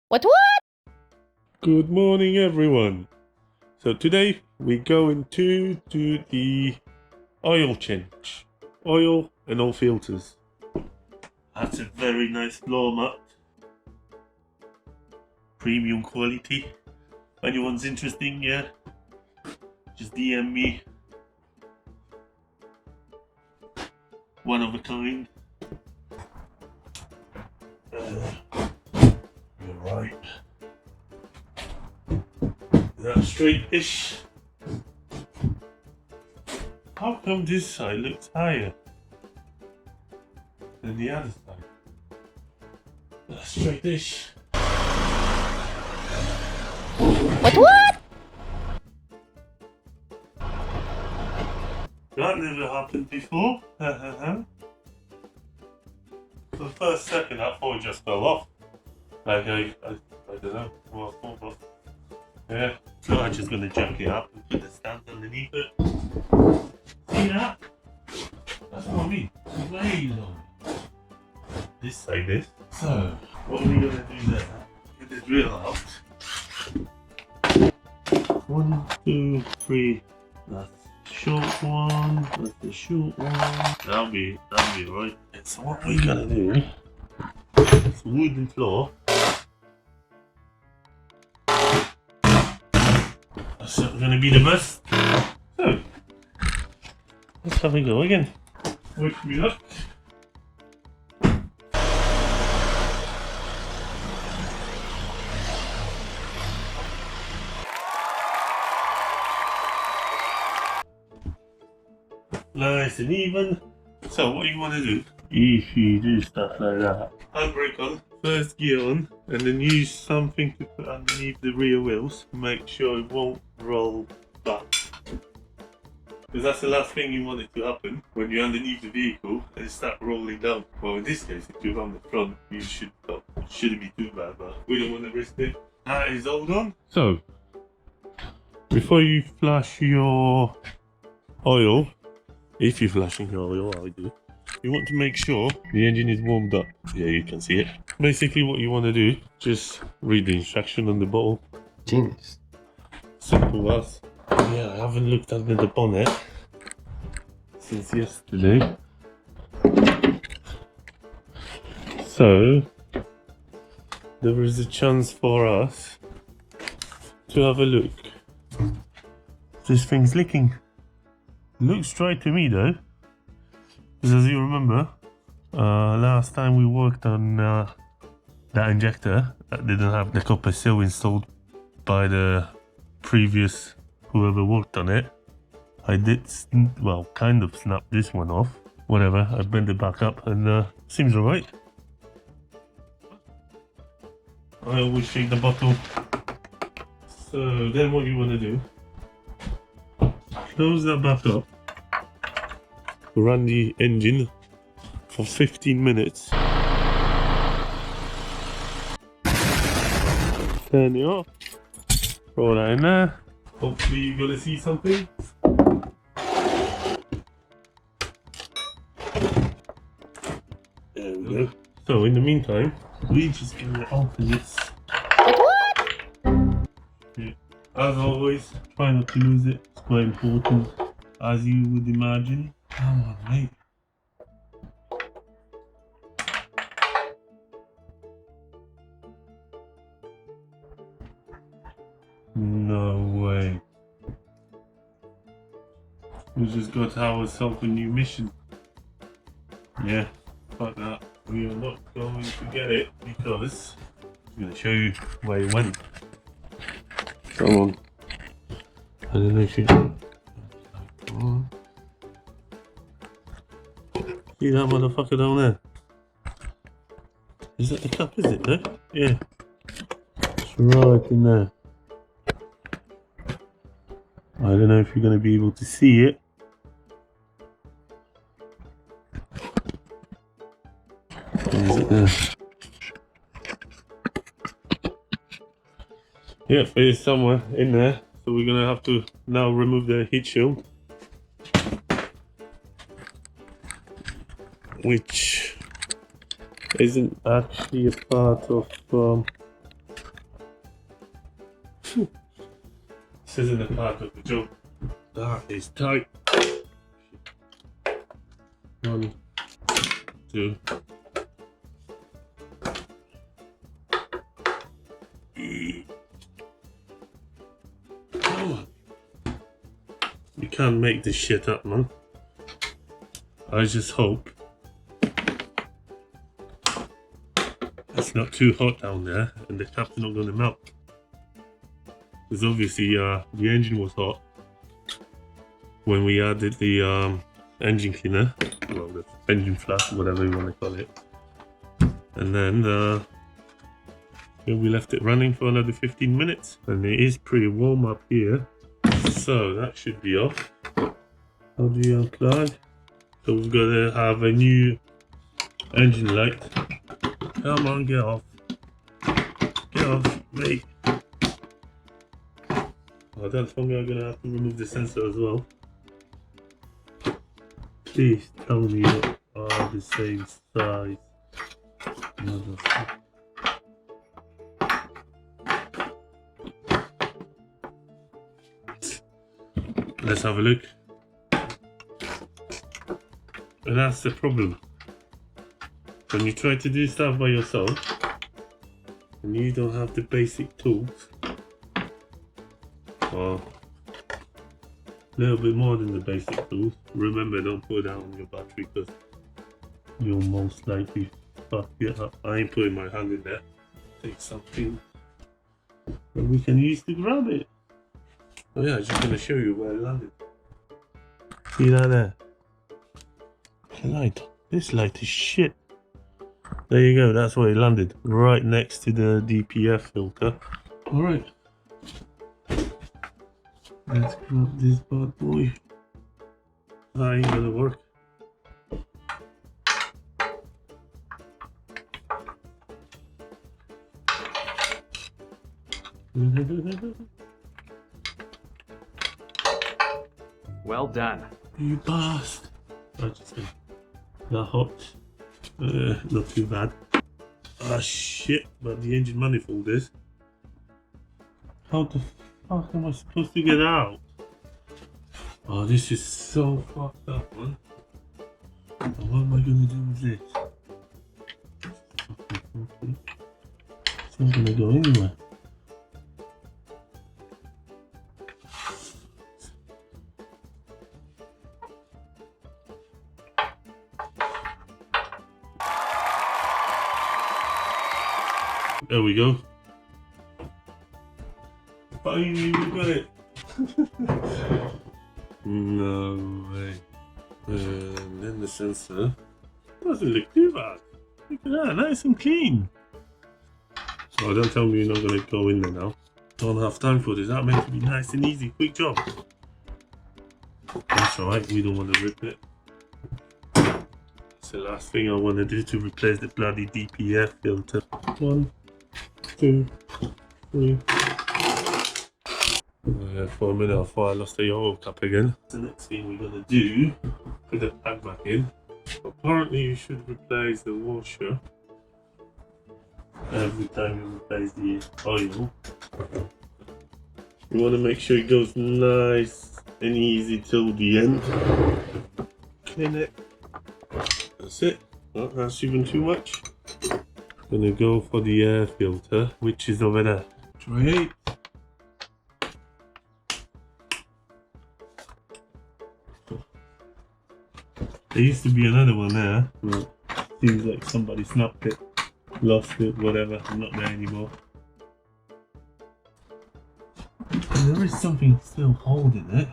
What? Good morning, everyone. So today we're going to do the oil change. Oil and all filters. That's a very nice floor mat. Premium quality. If anyone's interested, yeah, just DM me. One of a kind. You're right. Is that straight-ish? How come this side looks higher than the other side? That's straight-ish. What? That never happened before. For the first second, I thought it just fell off. Like I don't know what I thought of. Yeah, so I'm just gonna jack it up and put the stand underneath it. See that? That's what I mean. Way low. This side is. So, what are we gonna do there? Get the drill out. 1, 2, 3. That's the short one. That's the short one. That'll be right. So what we're gonna do? It's a wooden floor. That's gonna be the best. So, let's have a go again. Wish me luck. Nice and even. So what you want to do, if you do stuff like that, handbrake on, first gear on, and then use something to put underneath the rear wheels to make sure it won't roll back. Because that's the last thing you want it to happen when you're underneath the vehicle and it start rolling down. Well, in this case, if you're on the front, you shouldn't be too bad, but we don't want to risk it. That is all done. So, before you flush your oil, if you're flashing your oil, I do, you want to make sure the engine is warmed up. Yeah, you can see it. Basically what you want to do, just read the instruction on the bottle. Genius. Simple as. Yeah, I haven't looked under the bonnet since yesterday. So, there is a chance for us to have a look. This thing's leaking. Looks dry to me though, because as you remember, last time we worked on that injector that didn't have the copper seal installed by the previous whoever worked on it, I did, kind of snap this one off. Whatever, I bent it back up and seems alright. I always shake the bottle. So then what you want to do, close that back up, run the engine for 15 minutes, turn it off, throw that in there, hopefully you're gonna see something. There we go. So in the meantime, we're just gonna open this. Yeah. As always, try not to lose it. It's quite important, as you would imagine. Come on, mate. No way. We just got ourselves a new mission. Yeah, fuck that. We are not going to get it because I'm going to show you where it went. Come on. I don't know if you... Come on. See that motherfucker down there? Is that the cup, is it there? Yeah. It's right in there. I don't know if you're going to be able to see it. Is it there? Yep, it is somewhere in there. So we're going to have to now remove the heat shield, which isn't actually a part of This isn't a part of the job. That is tight. 1, 2. Come on. You can't make this shit up, man. I just hope it's not too hot down there and the cap's not going to melt. Because obviously the engine was hot when we added the engine cleaner, well, the engine flush, whatever you want to call it. And then we left it running for another 15 minutes. And it is pretty warm up here. So that should be off. How do you unplug? So we've got to have a new engine light. Come on, get off. Get off, mate. I don't think I'm gonna have to remove the sensor as well. Please tell me you are the same size. Let's have a look. And that's the problem. When you try to do stuff by yourself and you don't have the basic tools, or a little bit more than the basic tools, remember, don't put that on your battery because you'll most likely fuck it up. I ain't putting my hand in there. Take something that we can use to grab it. Oh yeah, I'm just gonna show you where it landed. See that there? The light. This light is shit. There you go, that's where it landed. Right next to the DPF filter. Alright. Let's grab this bad boy. That ain't gonna work. Well done. You bastard. I just think that hot. Not too bad. Ah shit, but the engine manifold is. How the fuck am I supposed to get out? Oh, this is so fucked up, man. What am I gonna do with this? It's not gonna go anywhere. There we go. Finally, we got it. No way. And then the sensor doesn't look too bad. Look at that, nice and clean. Oh, don't tell me you're not going to go in there now. Don't have time for this. That meant to be nice and easy, quick job. That's alright, we don't want to rip it. That's the last thing I want to do, to replace the bloody DPF filter. 1, 2, 3. For a minute I thought I lost the oil cap again. The next thing we're going to do, put the pack back in. Apparently you should replace the washer every time you replace the oil. You want to make sure it goes nice and easy till the end. Clean it. That's it. Not that's even too much. I'm gonna go for the air filter, which is over there. Try 8. There used to be another one there, but seems like somebody snapped it, lost it, whatever, not there anymore. And there is something still holding it.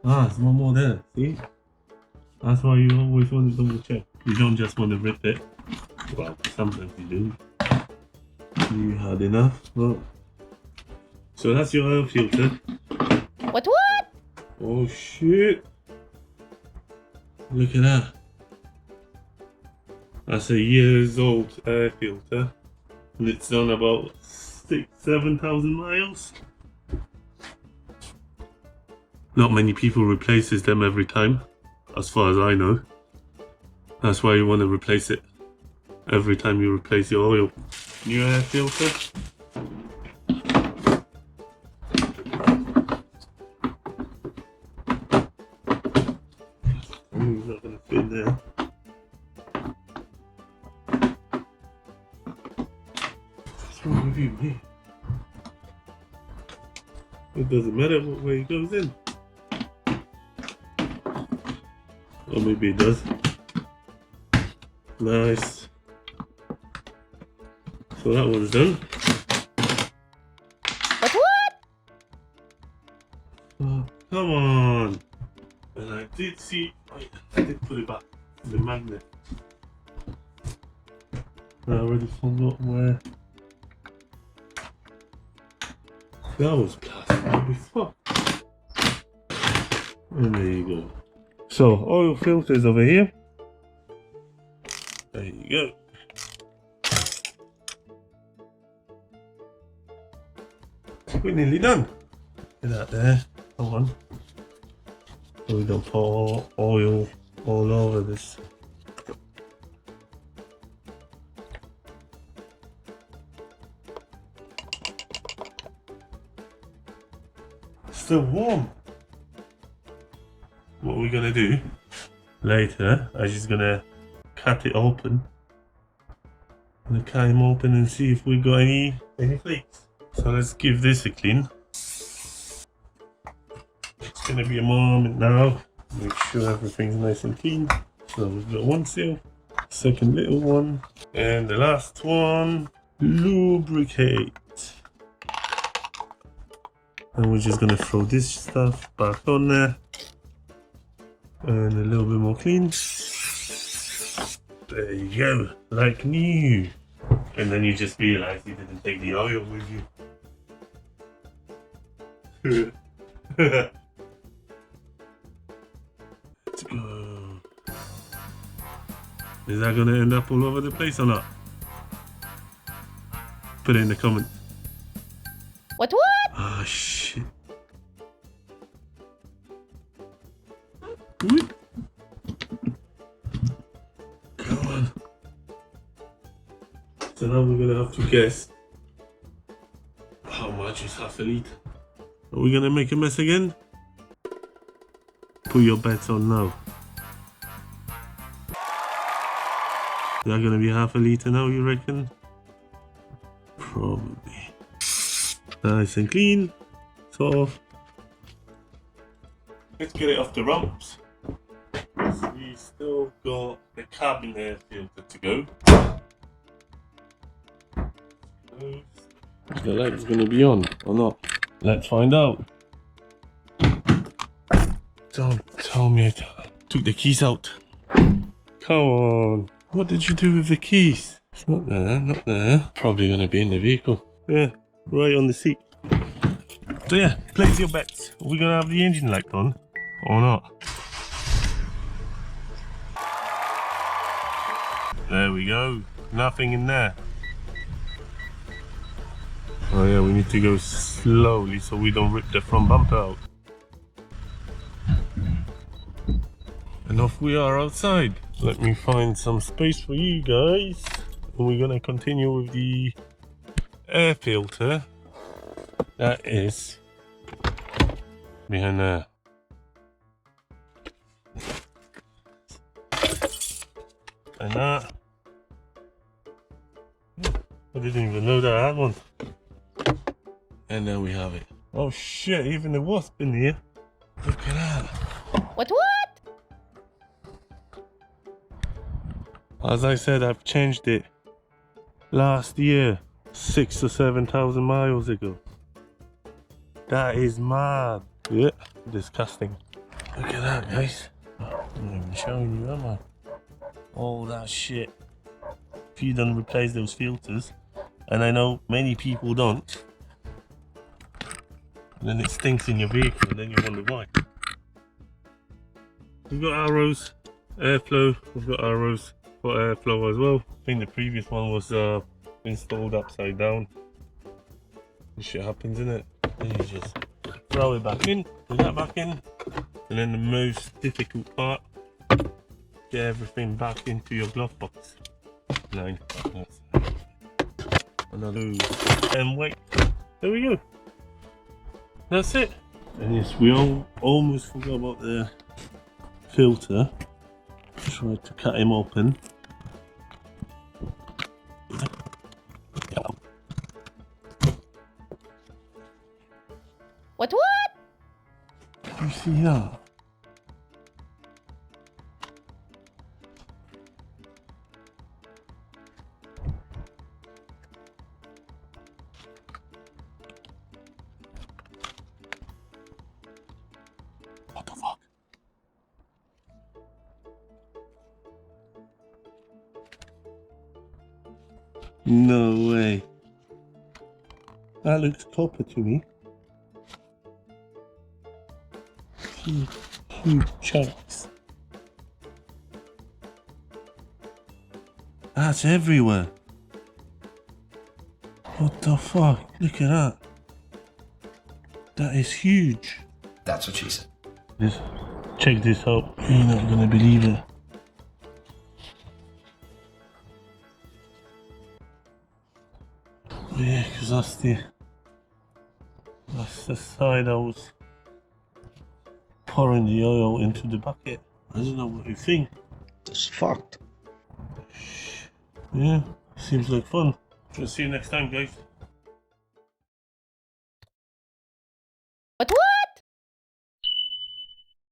Ah, there's one more there, see? That's why you always want to double check. You don't just want to rip it. Well, sometimes you do. You had enough. Well, so that's your air filter. What? Oh shit. Look at that. That's a years old air filter. And it's done about 6,000-7,000 miles. Not many people replaces them every time, as far as I know. That's why you want to replace it every time you replace your oil. New air filter. What's wrong with you, mate? It doesn't matter what way it goes in. Or maybe it does. Nice. So that one's done. What? Oh, come on. And I did see, I did put it back in the magnet. I already forgot where that was plastic before. And there you go. So oil filters over here. There you go. We're nearly done. Get that there. Come on. So we don't pour oil all over this. Still warm. What we're gonna do later, I'm just gonna cut it open. I'm gonna cut him open and see if we got any flakes. So let's give this a clean. It's gonna be a moment now. Make sure everything's nice and clean. So we've got one seal, second little one, and the last one, lubricate. And we're just gonna throw this stuff back on there. And a little bit more clean. There you go, like new. And then you just realize you didn't take the oil with you. Let's go. Is that gonna end up all over the place or not? Put it in the comments. What? Ah, shit. Whoop. Come on. So now we're gonna have to guess how much is half a litre. Are we gonna make a mess again? Put your bets on now. Is that gonna be half a litre now, you reckon? Probably. Nice and clean. Soft. Let's get it off the rumps. We still got the cabin air filter to go. The light's gonna be on or not? Let's find out. Don't tell me I took the keys out. Come on. What did you do with the keys? It's not there, not there. Probably gonna be in the vehicle. Yeah, right on the seat. So yeah, place your bets. Are we gonna have the engine light on or not? There we go. Nothing in there. Oh yeah, we need to go slowly so we don't rip the front bumper out. And off we are outside. Let me find some space for you guys. And we're gonna continue with the air filter. That is behind there. And that. I didn't even know that I had one. And there we have it. Oh shit, even the wasp in here. Look at that. What? As I said, I've changed it last year, 6,000 or 7,000 miles ago. That is mad. Yeah, disgusting. Look at that, guys. I'm not even showing you, am I? All that shit. If you don't replace those filters, and I know many people don't, and then it stinks in your vehicle, and then you wonder why. We've got arrows, airflow, we've got arrows for airflow as well. I think the previous one was installed upside down. This shit happens, innit? Then you just throw it back in, put that back in, and then the most difficult part, get everything back into your glove box. 9. Another 10 weight. There we go. That's it. And yes, we almost forgot about the filter. Tried to cut him open. What? You see that? What the fuck? No way. That looks copper to me. Huge chunks. That's everywhere. What the fuck? Look at that. That is huge. That's what she said. Just check this out. You're not gonna believe it. Yeah, because that's the side I was pouring the oil into the bucket. I don't know what you think. It's fucked. Yeah, seems like fun. I'll see you next time, guys. What?